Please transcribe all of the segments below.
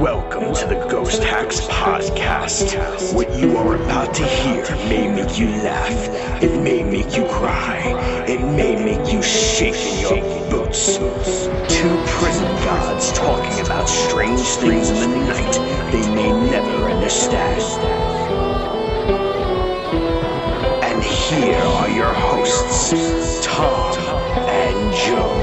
Welcome to the Ghost Hacks Podcast. What you are about to hear may make you laugh, it may make you cry, it may make you shake in your boots. Two prison guards talking about strange things in the night they may never understand. And here are your hosts, Tom and Joe.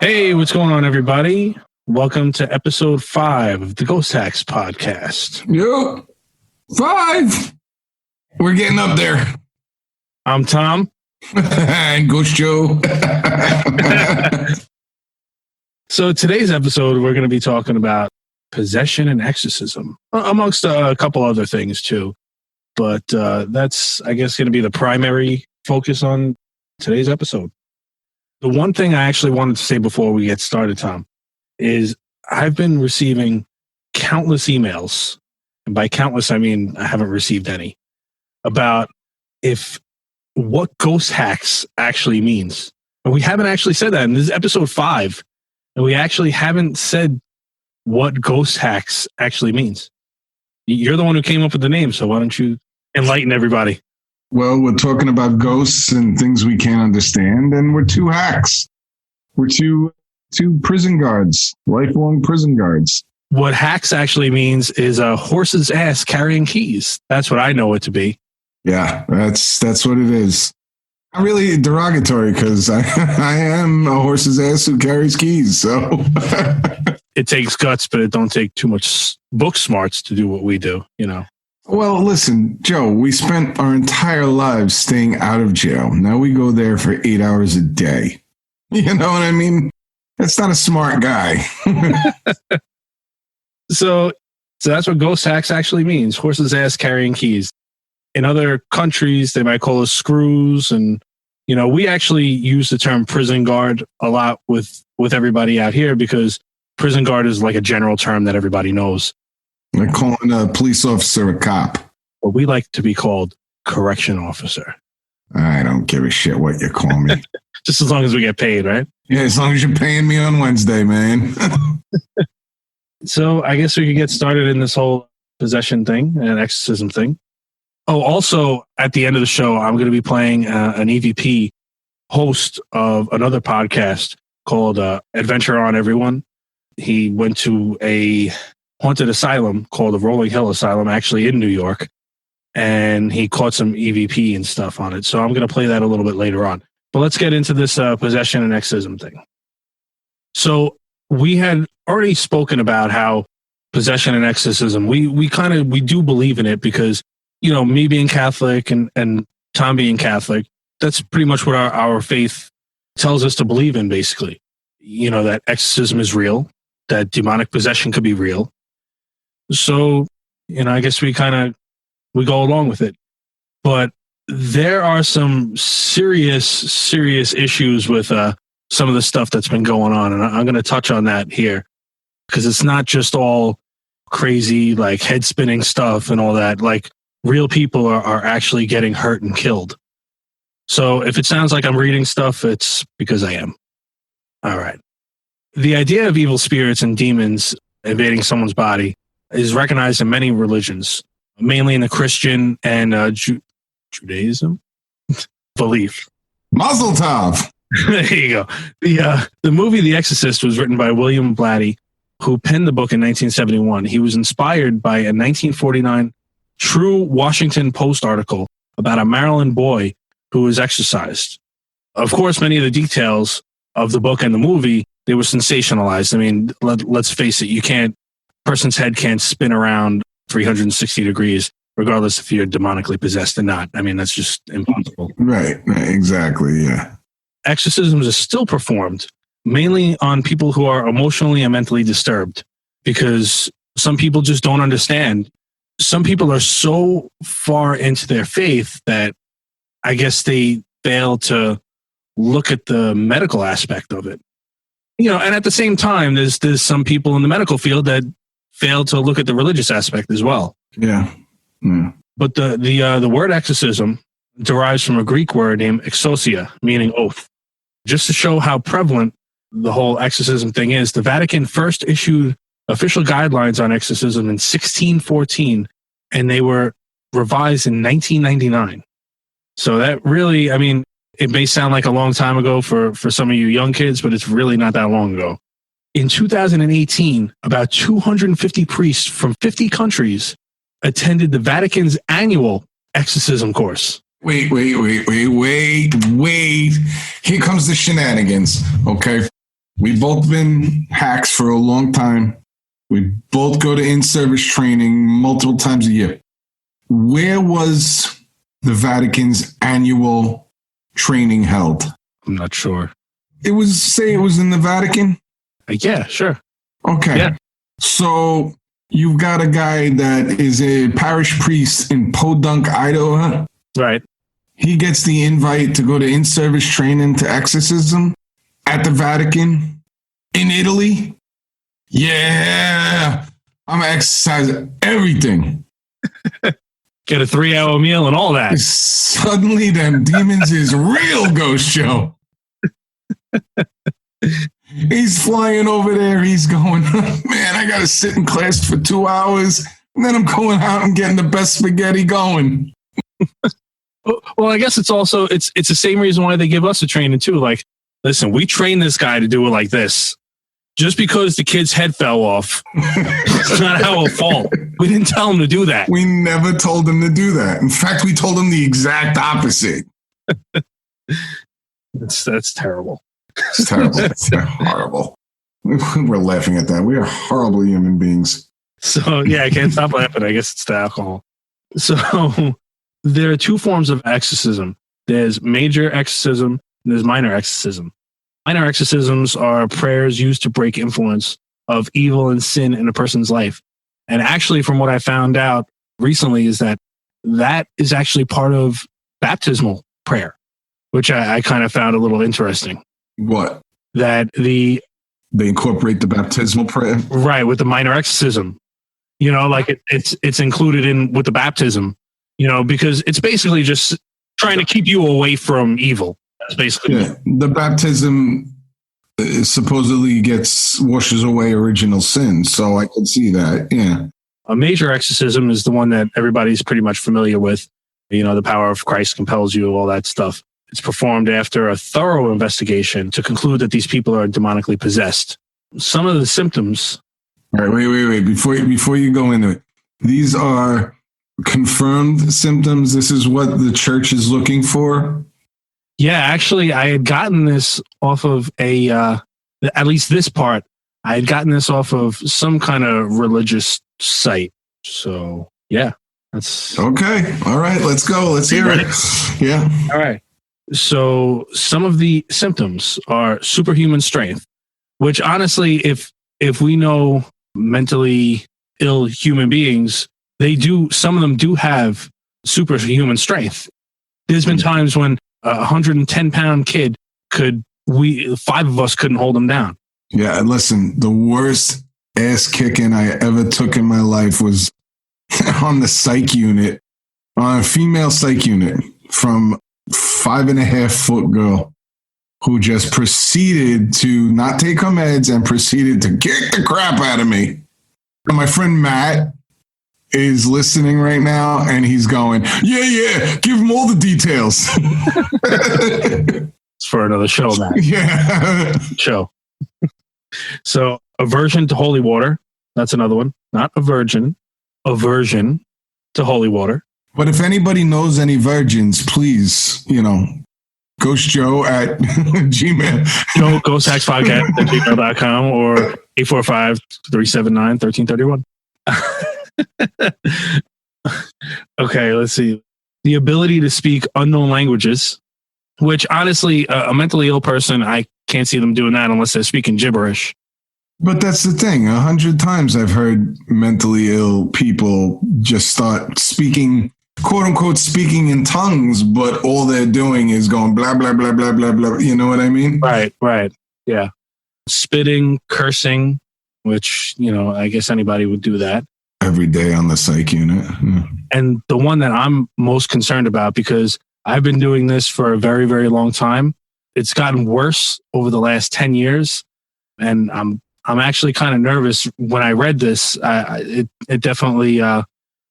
Hey, what's going on, everybody? Welcome to episode 5 of the Ghost Hacks Podcast. Yo, 5. We're getting up there. I'm Tom. And Ghost Joe. So today's episode, we're going to be talking about possession and exorcism, amongst a couple other things too. But that's, I guess, going to be the primary focus on today's episode. The one thing I actually wanted to say before we get started, Tom, is I've been receiving countless emails, and by countless, I mean I haven't received any, about what ghost hacks actually means. And we haven't actually said that. And this is episode 5, and we actually haven't said what ghost hacks actually means. You're the one who came up with the name, so why don't you enlighten everybody? Well, we're talking about ghosts and things we can't understand, and we're two hacks. We're two prison guards, lifelong prison guards. What hacks actually means is a horse's ass carrying keys. That's what I know it to be. Yeah, that's what it is. I'm really derogatory because I am a horse's ass who carries keys. So it takes guts, but it don't take too much book smarts to do what we do, you know. Well, listen, Joe, we spent our entire lives staying out of jail. Now we go there for 8 hours a day. You know what I mean? That's not a smart guy. So that's what ghost hacks actually means. Horse's ass carrying keys. In other countries, they might call us screws. And, you know, we actually use the term prison guard a lot with everybody out here because prison guard is like a general term that everybody knows. They're calling a police officer a cop. But we like to be called correction officer. I don't give a shit what you call me. Just as long as we get paid, right? Yeah, as long as you're paying me on Wednesday, man. So I guess we could get started in this whole possession thing and exorcism thing. Oh, also, at the end of the show, I'm going to be playing an EVP host of another podcast called Adventure on Everyone. He went to a haunted asylum called the Rolling Hill Asylum, actually in New York, and he caught some EVP and stuff on it. So I'm going to play that a little bit later on. But let's get into this possession and exorcism thing. So we had already spoken about how possession and exorcism, we do believe in it because, you know, me being Catholic and Tom being Catholic, that's pretty much what our faith tells us to believe in, basically. You know, that exorcism is real, that demonic possession could be real. So, you know, I guess we go along with it. But there are some serious issues with some of the stuff that's been going on. And I'm going to touch on that here because it's not just all crazy, like head spinning stuff and all that. Like real people are actually getting hurt and killed. So if it sounds like I'm reading stuff, it's because I am. All right. The idea of evil spirits and demons invading someone's body is recognized in many religions, mainly in the Christian and Judaism belief. Mazel tov. There you go. The movie The Exorcist was written by William Blatty, who penned the book in 1971. He was inspired by a 1949 true Washington Post article about a Maryland boy who was exorcised. Of course, many of the details of the book and the movie, they were sensationalized. I mean, let's face it, person's head can't spin around 360 degrees, regardless if you're demonically possessed or not. I mean, that's just impossible. Right, exactly, yeah. Exorcisms are still performed, mainly on people who are emotionally and mentally disturbed, because some people just don't understand. Some people are so far into their faith that I guess they fail to look at the medical aspect of it. You know, and at the same time, there's some people in the medical field that fail to look at the religious aspect as well. Yeah. But the word exorcism derives from a Greek word named exousia, meaning oath. Just to show how prevalent the whole exorcism thing is, the Vatican first issued official guidelines on exorcism in 1614, and they were revised in 1999. So that really, I mean, it may sound like a long time ago for some of you young kids, but it's really not that long ago. In 2018, about 250 priests from 50 countries attended the Vatican's annual exorcism course. Wait. Here comes the shenanigans, okay? We've both been hacks for a long time. We both go to in-service training multiple times a year. Where was the Vatican's annual training held? I'm not sure. It was in the Vatican? Yeah, sure. Okay. Yeah. So you've got a guy that is a parish priest in Podunk, Idaho. Right. He gets the invite to go to in-service training to exorcism at the Vatican in Italy. Yeah. I'm going to exercise everything. Get a 3-hour meal and all that. Suddenly, them demons is real, Ghost Joe. He's flying over there. He's going, man, I got to sit in class for 2 hours. And then I'm going out and getting the best spaghetti going. Well, I guess it's also, it's the same reason why they give us a training too. Like, listen, we train this guy to do it like this. Just because the kid's head fell off, it's not our fault. We didn't tell him to do that. We never told him to do that. In fact, we told him the exact opposite. That's terrible. It's terrible. It's horrible. We're laughing at that. We are horrible human beings. So, yeah, I can't stop laughing. I guess it's the alcohol. So, there are two forms of exorcism. There's major exorcism and there's minor exorcism. Minor exorcisms are prayers used to break influence of evil and sin in a person's life. And actually, from what I found out recently, is that is actually part of baptismal prayer, which I kind of found a little interesting. What? That they incorporate the baptismal prayer? Right, with the minor exorcism. You know, like it's included in with the baptism, you know, because it's basically just trying to keep you away from evil. That's basically it. The baptism supposedly washes away original sin. So I can see that. Yeah. A major exorcism is the one that everybody's pretty much familiar with. You know, the power of Christ compels you, all that stuff. It's performed after a thorough investigation to conclude that these people are demonically possessed. Some of the symptoms. All right, wait. Before you go into it, these are confirmed symptoms. This is what the church is looking for. Yeah, actually, I had gotten this off of at least this part, I had gotten this off of some kind of religious site. So, yeah, that's... Okay. All right, let's go. Let's hear it. Yeah. All right. So, some of the symptoms are superhuman strength, which honestly, if we know mentally ill human beings, some of them do have superhuman strength. There's been times when a 110-pound kid five of us couldn't hold him down. Yeah, and listen, the worst ass kicking I ever took in my life was on the psych unit, on a female psych unit from 5.5-foot girl who just proceeded to not take her meds and proceeded to kick the crap out of me. And my friend Matt is listening right now and he's going, yeah, give him all the details. It's for another show, Matt. Yeah. Show. So, aversion to holy water. That's another one. Not a virgin. Aversion to holy water. But if anybody knows any virgins, please, Ghost Joe at Gmail. Joe, ghosthacks.podcast at gmail.com or 845-379-1331. Okay, let's see. The ability to speak unknown languages, which honestly, a mentally ill person, I can't see them doing that unless they're speaking gibberish. But that's the thing. 100 times I've heard mentally ill people just start speaking, quote unquote, speaking in tongues, but all they're doing is going blah, blah, blah, blah, blah, blah. You know what I mean? Right. Yeah. Spitting, cursing, which, I guess anybody would do that. Every day on the psych unit. Yeah. And the one that I'm most concerned about, because I've been doing this for a very, very long time. It's gotten worse over the last 10 years. And I'm actually kind of nervous. When I read this, it definitely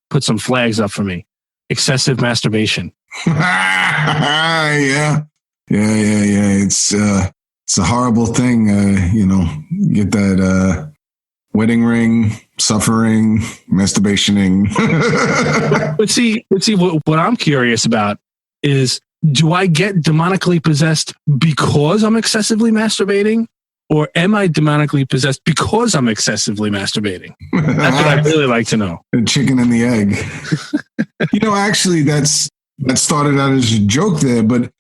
put some flags up for me. Excessive masturbation. Yeah. It's a horrible thing. Get that wedding ring, suffering, masturbationing. But see, what I'm curious about is, do I get demonically possessed because I'm excessively masturbating? Or am I demonically possessed because I'm excessively masturbating? That's what I'd really like to know. The chicken and the egg. Actually, that started out as a joke there, but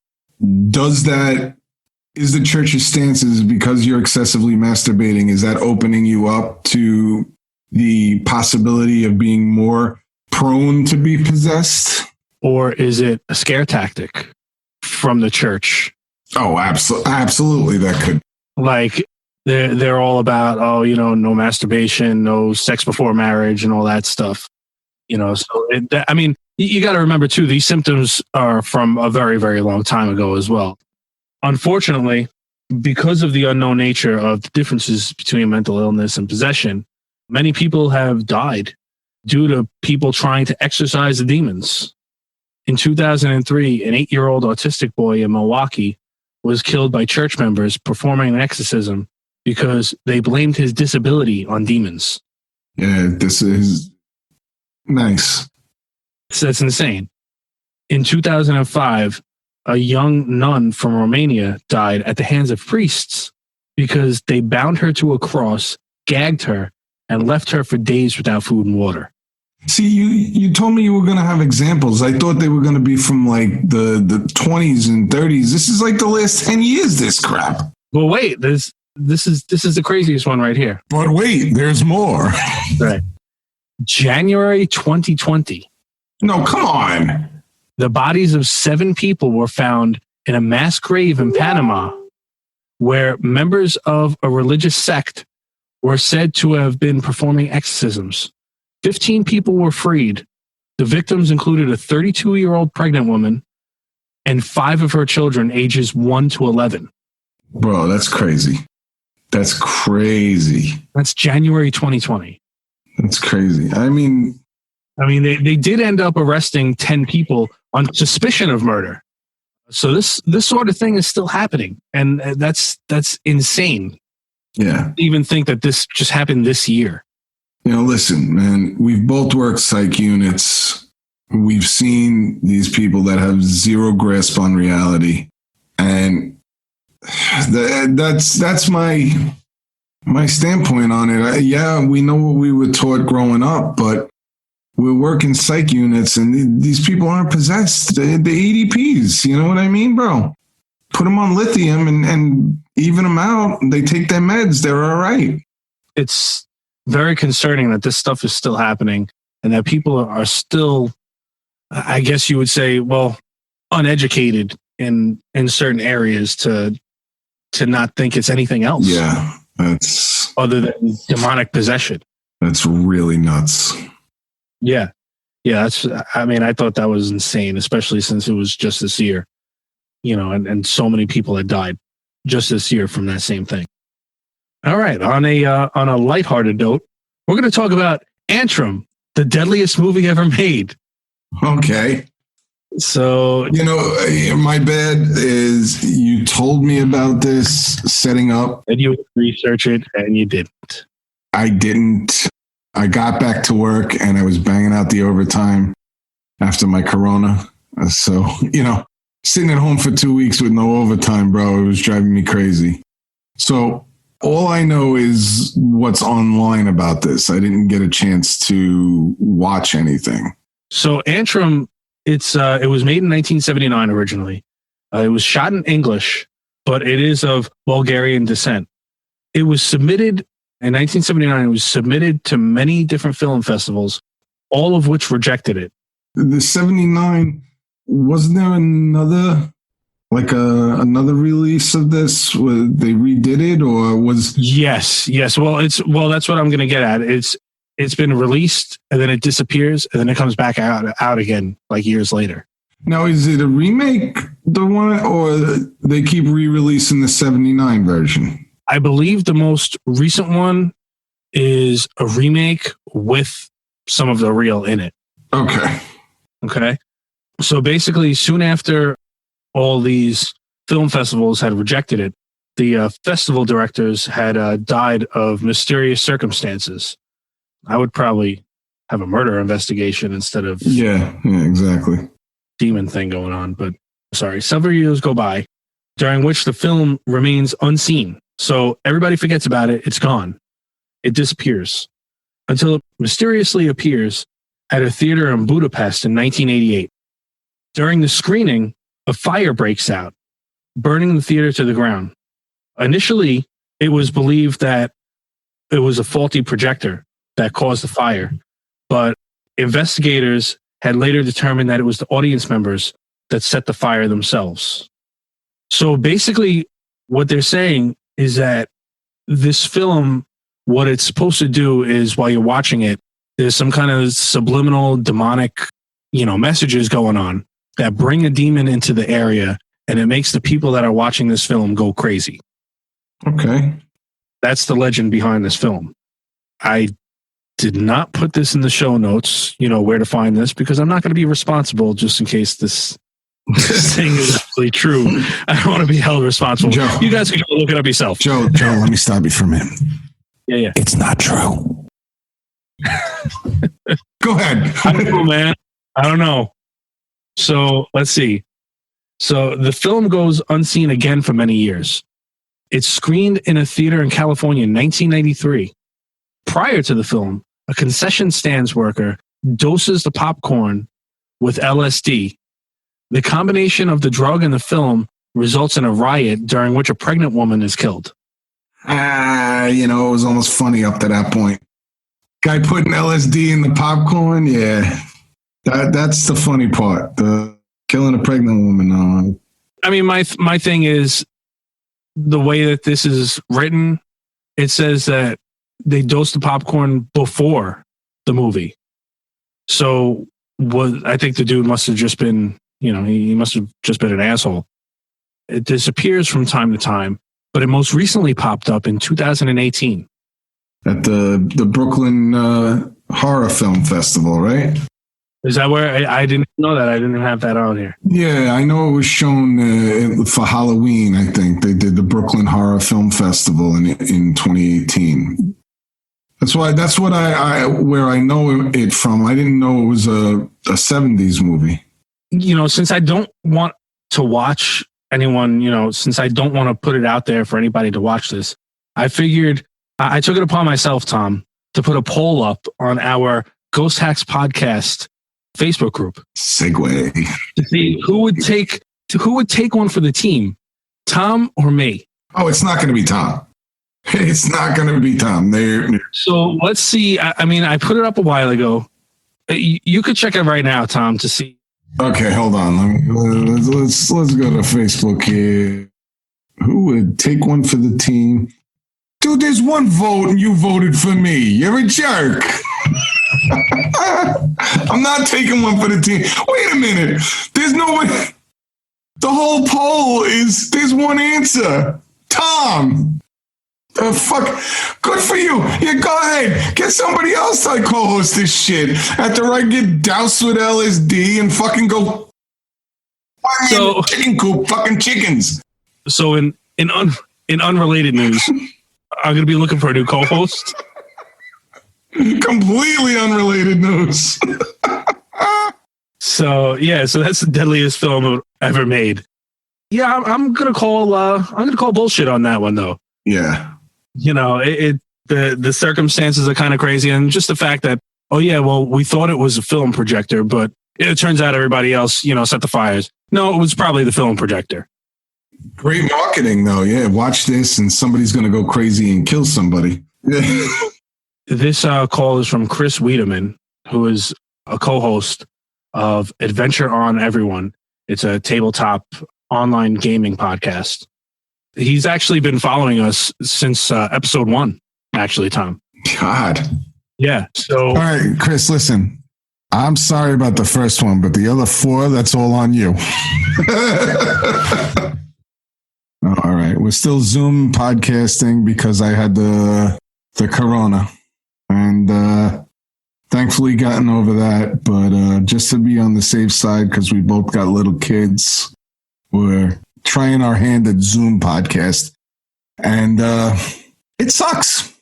is the church's stances because you're excessively masturbating, is that opening you up to the possibility of being more prone to be possessed? Or is it a scare tactic from the church? Oh, absolutely. That could. Like they're all about, no masturbation, no sex before marriage and all that stuff. You got to remember too, these symptoms are from a very, very long time ago as well. Unfortunately, because of the unknown nature of the differences between mental illness and possession, many people have died due to people trying to exorcise the demons. In 2003, an 8-year-old autistic boy in Milwaukee was killed by church members performing an exorcism because they blamed his disability on demons. Yeah, this is nice. So that's insane. In 2005, a young nun from Romania died at the hands of priests because they bound her to a cross, gagged her, and left her for days without food and water. See, you told me you were going to have examples. I thought they were going to be from like the 20s and 30s. This is like the last 10 years, this crap. Well, wait, this is the craziest one right here. But wait, there's more. Right. January 2020. No, come on. The bodies of 7 people were found in a mass grave in Panama, where members of a religious sect were said to have been performing exorcisms. 15 people were freed. The victims included a 32-year-old pregnant woman and 5 of her children, ages 1 to 11. Bro, that's crazy. That's crazy. That's January 2020. That's crazy. I mean, they did end up arresting 10 people on suspicion of murder. So this sort of thing is still happening, and that's insane. Yeah. To even think that this just happened this year. Listen, man, we've both worked psych units. We've seen these people that have zero grasp on reality. And that's my standpoint on it. Yeah, we know what we were taught growing up, but we're working psych units and these people aren't possessed. The EDPs, you know what I mean, bro? Put them on lithium and even them out. They take their meds. They're all right. It's very concerning that this stuff is still happening and that people are still, I guess you would say, well, uneducated in certain areas to not think it's anything else. Yeah, that's other than demonic possession. That's really nuts. Yeah. I thought that was insane, especially since it was just this year, and so many people had died just this year from that same thing. All right. On a lighthearted note, we're going to talk about Antrim, the deadliest movie ever made. Okay. So, my bad is you told me about this setting up. And you research it and you didn't. I didn't. I got back to work and I was banging out the overtime after my corona. So, sitting at home for 2 weeks with no overtime, bro, it was driving me crazy. So all I know is what's online about this. I didn't get a chance to watch anything. So Antrim, it was made in 1979 originally. It was shot in English, but it is of Bulgarian descent. It was submitted in 1979. It was submitted to many different film festivals, all of which rejected it. The 79, wasn't there another release of this where they redid it, or was? Yes. Well, that's what I'm going to get at. It's been released and then it disappears and then it comes back out again like years later. Now, is it a remake, the one, or they keep re-releasing the 79 version? I believe the most recent one is a remake with some of the real in it. Okay. Okay. So basically, soon after all these film festivals had rejected it, the festival directors had died of mysterious circumstances. I would probably have a murder investigation instead of Yeah, exactly. demon thing going on. But sorry, several years go by during which the film remains unseen. So everybody forgets about it. It's gone. It disappears until it mysteriously appears at a theater in Budapest in 1988. During the screening, a fire breaks out, burning the theater to the ground. Initially, it was believed that it was a faulty projector that caused the fire, but investigators had later determined that it was the audience members that set the fire themselves. So basically, what they're saying is that this film, what it's supposed to do is while you're watching it, there's some kind of subliminal demonic, messages going on that bring a demon into the area, and it makes the people that are watching this film go crazy. Okay. That's the legend behind this film. I did not put this in the show notes, where to find this, because I'm not going to be responsible just in case this thing is actually true. I don't want to be held responsible. Joe, you guys can go look it up yourself. Joe, let me stop you for a minute. Yeah. It's not true. Go ahead. I don't know, man. I don't know. So let's see. So the film goes unseen again for many years. It's screened in a theater in California in 1993. Prior to the film, a concession stands worker doses the popcorn with LSD. The combination of the drug and the film results in a riot during which a pregnant woman is killed. It was almost funny up to that point. Guy putting LSD in the popcorn, yeah. That's the funny part. The killing a pregnant woman. I mean, my thing is the way that this is written. It says that they dosed the popcorn before the movie. So I think the dude must have just been, he must have just been an asshole. It disappears from time to time, but it most recently popped up in 2018. At the Brooklyn Horror Film Festival, right? Is that where I didn't know that? I didn't have that on here. Yeah, I know it was shown for Halloween. I think they did the Brooklyn Horror Film Festival in 2018. That's what where I know it from. I didn't know it was a 70s movie. Since I don't want to watch anyone, since I don't want to put it out there for anybody to watch this, I figured I took it upon myself, Tom, to put a poll up on our Ghost Hacks podcast Facebook group. Segue. To see who would take one for the team, Tom or me. Oh, it's not going to be Tom. It's not going to be Tom. So let's see. I put it up a while ago. You could check it right now, Tom, to see. Okay, hold on. Let's go to Facebook here. Who would take one for the team? Dude, there's one vote and you voted for me. You're a jerk. I'm not taking one for the team. Wait a minute. There's no way. The whole poll is there's one answer. Tom. The fuck? Good for you. Yeah, go ahead. Get somebody else to co-host this shit. After I get doused with LSD and fucking go chicken coop, fucking chickens. So in unrelated news, I'm going to be looking for a new co-host. Completely unrelated news. So that's the deadliest film ever made. Yeah, I'm going to call bullshit on that one though. Yeah. The circumstances are kind of crazy, and just the fact that, we thought it was a film projector, but it turns out everybody else, set the fires. No, it was probably the film projector. Great marketing, though. Yeah, watch this, and somebody's going to go crazy and kill somebody. This call is from Kris Weideman, who is a co-host of Adventure on Everyone. It's a tabletop online gaming podcast. He's actually been following us since episode 1, actually, Tom. God. Yeah. So, all right, Kris, listen. I'm sorry about the first one, but the other 4, that's all on you. All right. We're still Zoom podcasting because I had the corona. And thankfully gotten over that. But just to be on the safe side, because we both got little kids, we're trying our hand at Zoom podcast. And it sucks.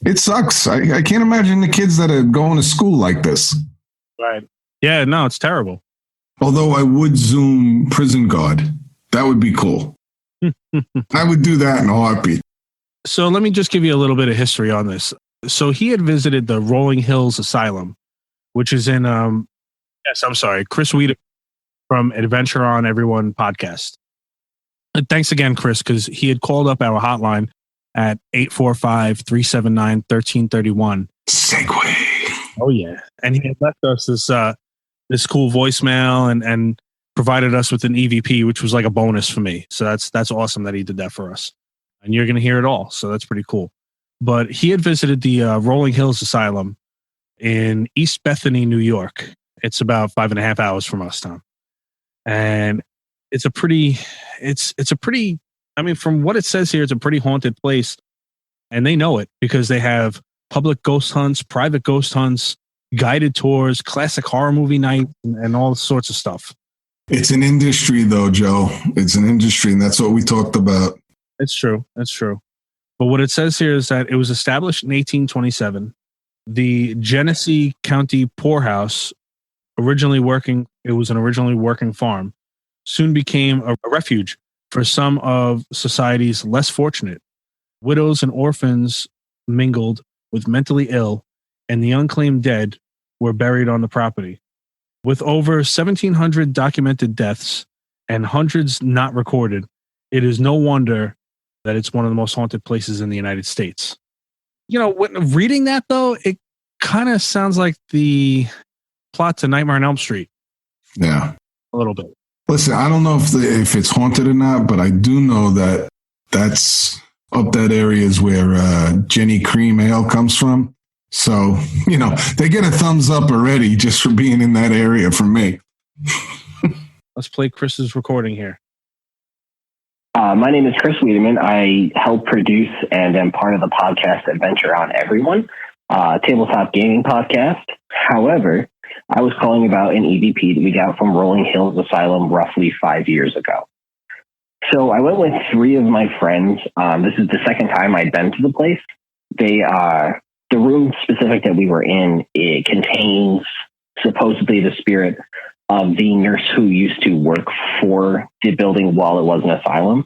It sucks. I can't imagine the kids that are going to school like this. Right. Yeah, no, it's terrible. Although I would Zoom prison guard. That would be cool. I would do that in a heartbeat. So let me just give you a little bit of history on this. So he had visited the Rolling Hills Asylum, which is in, Kris Weideman from Adventure on Everyone podcast. And thanks again, Kris, because he had called up our hotline at 845-379-1331. Segway. Oh, yeah. And he had left us this cool voicemail and provided us with an EVP, which was like a bonus for me. So that's awesome that he did that for us. And you're going to hear it all. So that's pretty cool. But he had visited the Rolling Hills Asylum in East Bethany, New York. It's about 5.5 hours from us, Tom. And it's a pretty, I mean, from what it says here, it's a pretty haunted place. And they know it because they have public ghost hunts, private ghost hunts, guided tours, classic horror movie night, and all sorts of stuff. It's an industry, though, Joe. It's an industry, and that's what we talked about. It's true. That's true. But what it says here is that it was established in 1827. The Genesee County Poorhouse, originally working farm, soon became a refuge for some of society's less fortunate. Widows and orphans mingled with mentally ill, and the unclaimed dead were buried on the property. With over 1,700 documented deaths and hundreds not recorded, it is no wonder that it's one of the most haunted places in the United States. You know, reading that, though, it kind of sounds like the plot to Nightmare on Elm Street. Yeah. A little bit. Listen, I don't know if it's haunted or not, but I do know that that's up that area is where Jenny Cream Ale comes from. So, you know, they get a thumbs up already just for being in that area from me. Let's play Kris's recording here. My name is Kris Weideman. I help produce and am part of the podcast Adventure on Everyone, tabletop gaming podcast. However, I was calling about an EVP that we got from Rolling Hills Asylum roughly 5 years ago. So I went with 3 of my friends. This is the second time I'd been to the place. The room specific that we were in, it contains supposedly the spirit of the nurse who used to work for the building while it was an asylum.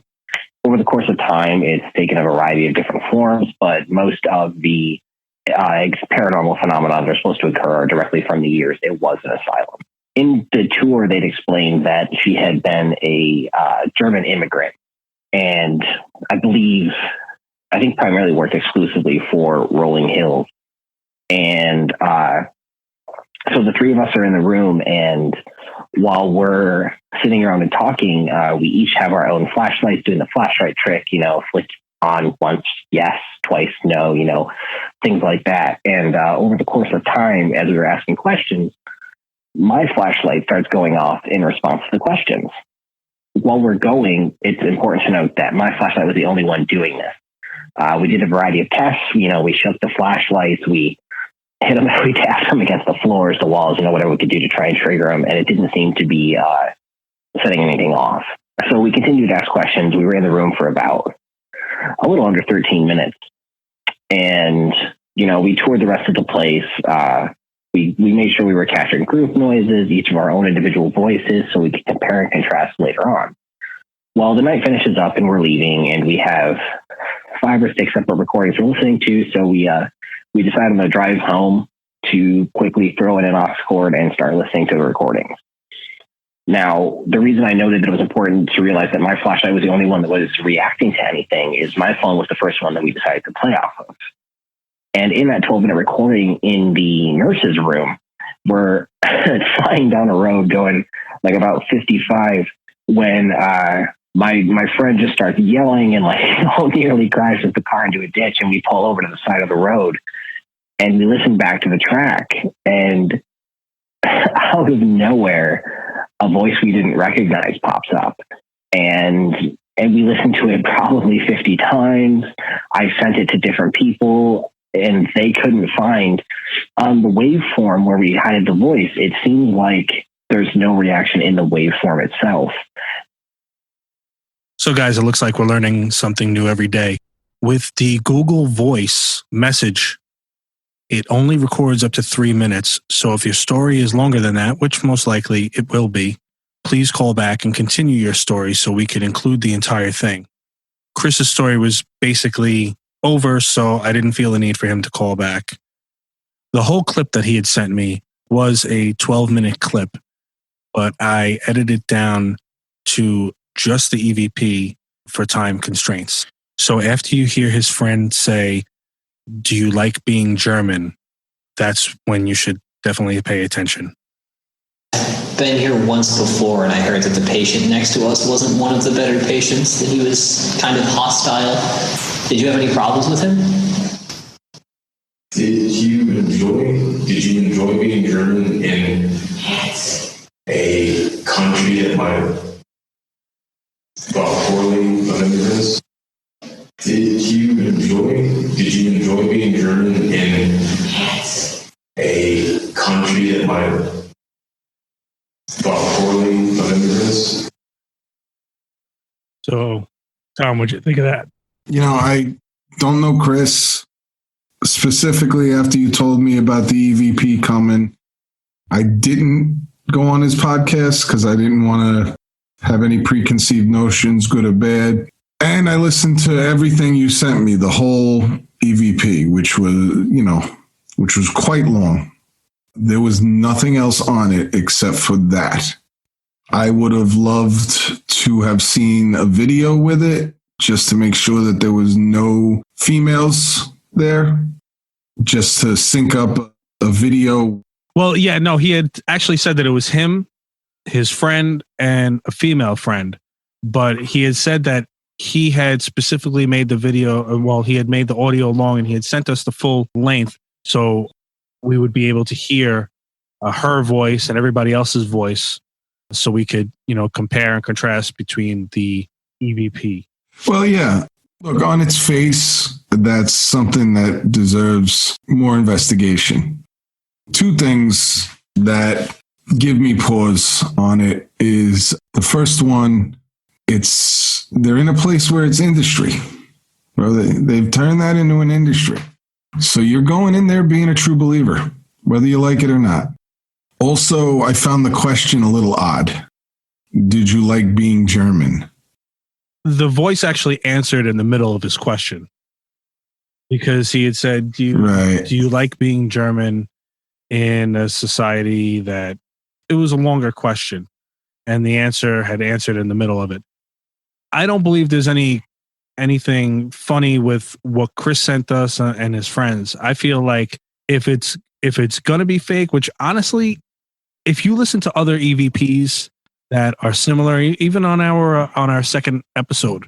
Over the course of time, it's taken a variety of different forms, but most of the paranormal phenomena that are supposed to occur directly from the years it was an asylum. In the tour, they'd explained that she had been a German immigrant, and I think primarily worked exclusively for Rolling Hills. And so the 3 of us are in the room, and while we're sitting around and talking, we each have our own flashlights doing the flashlight trick, you know, flick on once, yes, twice, no, you know, things like that. And over the course of time, as we were asking questions, my flashlight starts going off in response to the questions. While we're going, it's important to note that my flashlight was the only one doing this. We did a variety of tests. You know, we shook the flashlights, we hit them, we tapped them against the floors, the walls, you know, whatever we could do to try and trigger them. And it didn't seem to be setting anything off. So we continued to ask questions. We were in the room for about a little under 13 minutes. And, you know, we toured the rest of the place. We made sure we were capturing group noises, each of our own individual voices, so we could compare and contrast later on. Well, the night finishes up and we're leaving, and we have 5 or 6 separate recordings we're listening to. So we decided on the drive home to quickly throw in an aux cord and start listening to the recordings. Now, the reason I noted that it was important to realize that my flashlight was the only one that was reacting to anything is my phone was the first one that we decided to play off of. And in that 12-minute recording in the nurse's room, we're flying down a road going like about 55 when my friend just starts yelling and like nearly crashes the car into a ditch, and we pull over to the side of the road and we listen back to the track, and out of nowhere, a voice we didn't recognize pops up. And we listened to it probably 50 times. I sent it to different people, and they couldn't find on the waveform where we had the voice. It seems like there's no reaction in the waveform itself. So guys, it looks like we're learning something new every day. With the Google Voice message, it only records up to 3 minutes. So if your story is longer than that, which most likely it will be, please call back and continue your story so we can include the entire thing. Chris's story was basically over, so I didn't feel the need for him to call back. The whole clip that he had sent me was a 12-minute clip, but I edited it down to just the EVP for time constraints. So after you hear his friend say, "Do you like being German?" that's when you should definitely pay attention. Been here once before, and I heard that the patient next to us wasn't one of the better patients, that he was kind of hostile. Did you have any problems with him? Did you enjoy being German in a country that might have thought poorly of immigrants? Did you enjoy being German in a country that might have thought poorly of immigrants? So, Tom, what'd you think of that? You know, I don't know Kris. Specifically, after you told me about the EVP coming, I didn't go on his podcast because I didn't want to have any preconceived notions, good or bad. And I listened to everything you sent me, the whole EVP, which was quite long. There was nothing else on it except for that. I would have loved to have seen a video with it just to make sure that there was no females there, just to sync up a video. Well, yeah, no, he had actually said that it was him, his friend, and a female friend. But he had said that he had specifically made the video, well, he had made the audio long and he had sent us the full length so we would be able to hear her voice and everybody else's voice so we could, compare and contrast between the EVP. Well, yeah. Look, on its face, that's something that deserves more investigation. Two things that give me pause on it is the first one, they're in a place where it's industry. Well, they've turned that into an industry. So you're going in there being a true believer, whether you like it or not. Also, I found the question a little odd. Did you like being German? The voice actually answered in the middle of his question because he had said, do you like being German in a society that it was a longer question and the answer had answered in the middle of it. I don't believe there's anything funny with what Kris sent us and his friends. I feel like if it's going to be fake, which honestly, if you listen to other EVPs that are similar, even on our second episode,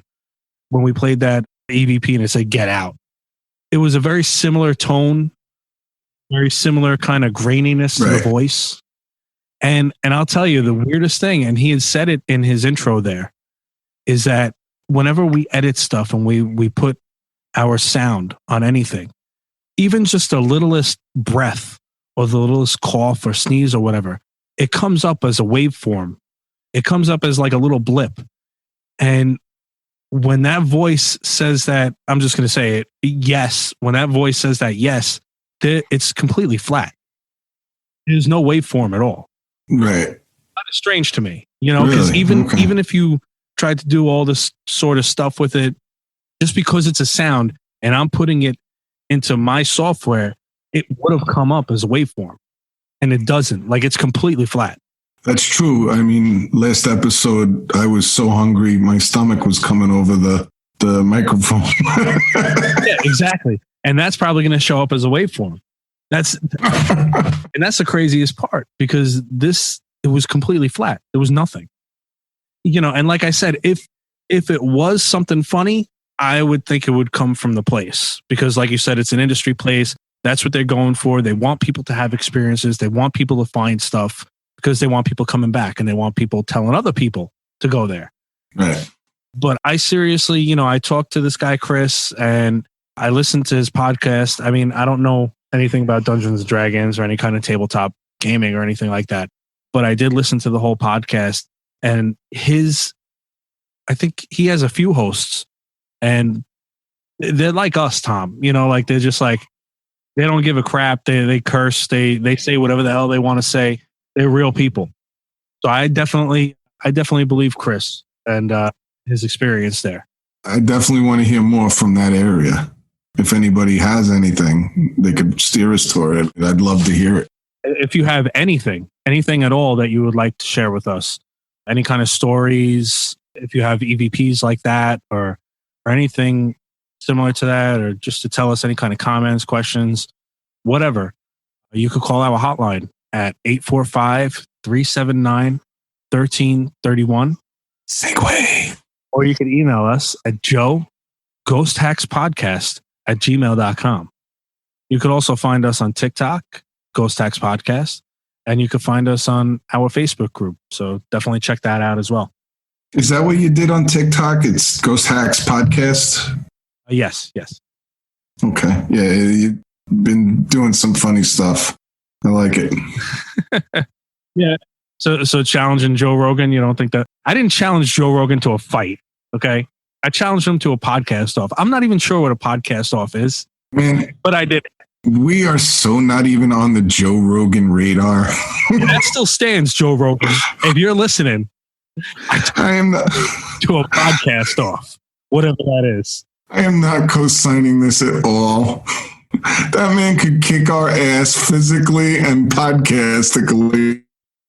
when we played that EVP and it said "get out," it was a very similar tone, very similar kind of graininess to the voice. And I'll tell you the weirdest thing, and he had said it in his intro there, is that whenever we edit stuff and we put our sound on anything, even just the littlest breath or the littlest cough or sneeze or whatever, it comes up as a waveform. It comes up as like a little blip. And when that voice says that, I'm just going to say it, yes, when that voice says that, yes, it's completely flat. There's no waveform at all. Right. Kind of strange to me, because even if you tried to do all this sort of stuff with it, just because it's a sound and I'm putting it into my software, it would have come up as a waveform, and it doesn't. Like, it's completely flat. That's true. I mean, last episode, I was so hungry, my stomach was coming over the microphone. Yeah, exactly. And that's probably going to show up as a waveform. That's the craziest part, because it was completely flat. There was nothing. And like I said, if it was something funny, I would think it would come from the place, because like you said, it's an industry place. That's what they're going for. They want people to have experiences. They want people to find stuff because they want people coming back and they want people telling other people to go there. Right. But I seriously, I talked to this guy, Kris, and I listened to his podcast. I mean, I don't know anything about Dungeons and Dragons or any kind of tabletop gaming or anything like that. But I did listen to the whole podcast, and I think he has a few hosts, and they're like us, Tom. Like they're just like, they don't give a crap. They curse. They say whatever the hell they want to say. They're real people. So I definitely believe Kris and his experience there. I definitely want to hear more from that area. If anybody has anything, they could steer us toward it. I'd love to hear it. If you have anything at all that you would like to share with us, any kind of stories, if you have EVPs like that or anything similar to that, or just to tell us any kind of comments, questions, whatever, you could call our hotline at 845-379-1331. Segue. Or you can email us at joeghosthackspodcast@gmail.com. You could also find us on TikTok, Ghost Hacks Podcast, and you can find us on our Facebook group. So definitely check that out as well. Is that what you did on TikTok? It's Ghost Hacks Podcast? Yes. Okay. Yeah, you've been doing some funny stuff. I like it. Yeah. So challenging Joe Rogan, you don't think that? I didn't challenge Joe Rogan to a fight, okay? I challenged him to a podcast off. I'm not even sure what a podcast off is. Man, but I did. We are so not even on the Joe Rogan radar. That still stands, Joe Rogan. If you're listening, I am not, to a podcast off, whatever that is. I am not co-signing this at all. That man could kick our ass physically and podcastically.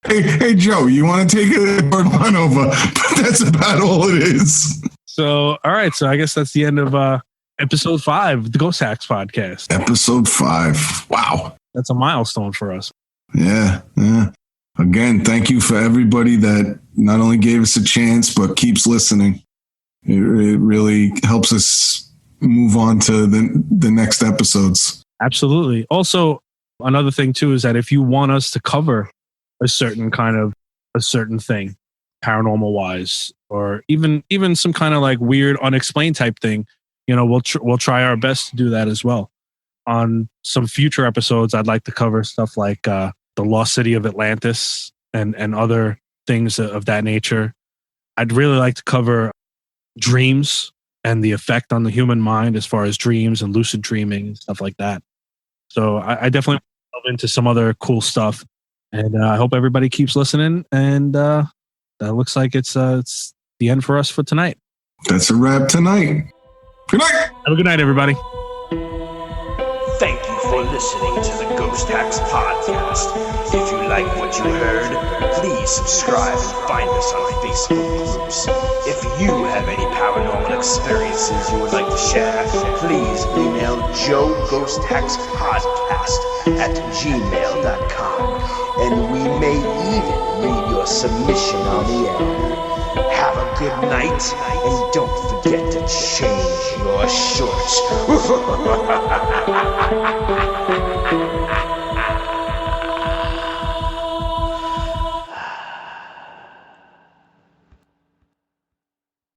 Hey, Joe, you want to take a word one over? But that's about all it is. So, all right. So I guess that's the end of episode 5, the Ghost Hacks Podcast. Episode 5. Wow. That's a milestone for us. Yeah. Again, thank you for everybody that not only gave us a chance, but keeps listening. It really helps us move on to the next episodes. Absolutely. Also, another thing too is that if you want us to cover a certain thing, paranormal wise, or even some kind of like weird unexplained type thing, we'll try our best to do that as well. On some future episodes, I'd like to cover stuff like the lost city of Atlantis and other things of that nature. I'd really like to cover dreams and the effect on the human mind as far as dreams and lucid dreaming and stuff like that. So I definitely delve into some other cool stuff. And I hope everybody keeps listening. And that looks like it's the end for us for tonight. That's a wrap tonight. Good night. Have a good night, everybody. Thank you for listening to the Ghost Hacks Podcast. If you like what you heard, please subscribe and find us on Facebook groups. If you have any paranormal experiences you would like to share, please email joeghosthackspodcast@gmail.com, and we may even read your submission on the air. Have a good night, and don't forget to change your shorts.